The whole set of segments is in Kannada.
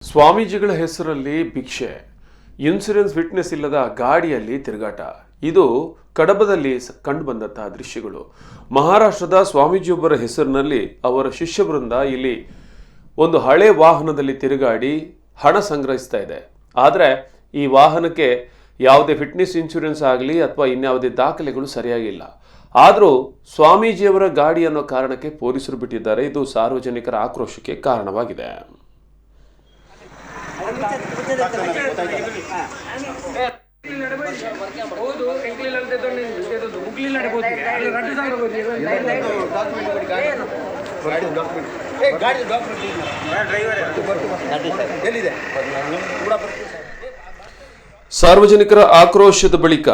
ಸ್ವಾಮೀಜಿಗಳ ಹೆಸರಲ್ಲಿ ಭಿಕ್ಷೆ, ಇನ್ಸೂರೆನ್ಸ್ ಫಿಟ್ನೆಸ್ ಇಲ್ಲದ ಗಾಡಿಯಲ್ಲಿ ತಿರುಗಾಟ. ಇದು ಕಡಬದಲ್ಲಿ ಕಂಡುಬಂದಂತಹ ದೃಶ್ಯಗಳು. ಮಹಾರಾಷ್ಟ್ರದ ಸ್ವಾಮೀಜಿಯೊಬ್ಬರ ಹೆಸರಿನಲ್ಲಿ ಅವರ ಶಿಷ್ಯ ವೃಂದ ಇಲ್ಲಿ ಒಂದು ಹಳೆ ವಾಹನದಲ್ಲಿ ತಿರುಗಾಡಿ ಹಣ ಸಂಗ್ರಹಿಸ್ತಾ ಇದೆ. ಆದರೆ ಈ ವಾಹನಕ್ಕೆ ಯಾವುದೇ ಫಿಟ್ನೆಸ್ ಇನ್ಶೂರೆನ್ಸ್ ಆಗಲಿ ಅಥವಾ ಇನ್ಯಾವುದೇ ದಾಖಲೆಗಳು ಸರಿಯಾಗಿಲ್ಲ. ಆದರೂ ಸ್ವಾಮೀಜಿಯವರ ಗಾಡಿ ಅನ್ನೋ ಕಾರಣಕ್ಕೆ ಪೊಲೀಸರು ಬಿಟ್ಟಿದ್ದಾರೆ. ಇದು ಸಾರ್ವಜನಿಕರ ಆಕ್ರೋಶಕ್ಕೆ ಕಾರಣವಾಗಿದೆ. ಸಾರ್ವಜನಿಕರ ಆಕ್ರೋಶದ ಬಳಿಕ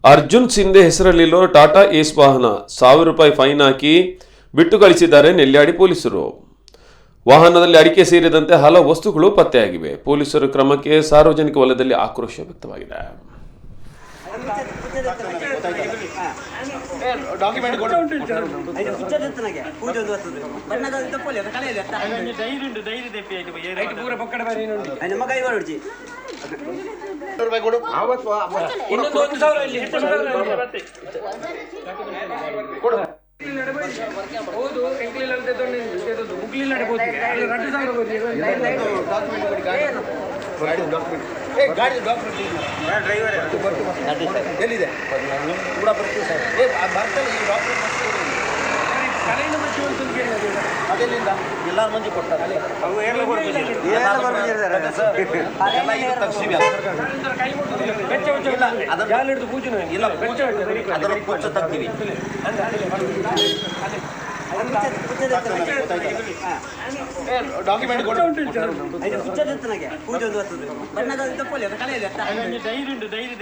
ಅರ್ಜುನ್ ಸಿಂಧೆ ಹೆಸರಲ್ಲಿರೋ ಟಾಟಾ ಏಸ್ ವಾಹನ ₹1000 ಫೈನ್ ಹಾಕಿ ಬಿಟ್ಟು ಕಳಿಸಿದ್ದಾರೆ ನೆಲ್ಯಾಡಿ ಪೊಲೀಸರು. ವಾಹನದಲ್ಲಿ ಅಡಿಕೆ ಸೇರಿದಂತೆ ಹಲವು ವಸ್ತುಗಳು ಪತ್ತೆಯಾಗಿವೆ. ಪೊಲೀಸರ ಕ್ರಮಕ್ಕೆ ಸಾರ್ವಜನಿಕ ವಲಯದಲ್ಲಿ ಆಕ್ರೋಶ ವ್ಯಕ್ತವಾಗಿದೆ. ಎಲ್ಲ ಮಂದಿ ಕೊಡ್ತಾರೆ. ಡೈರಿ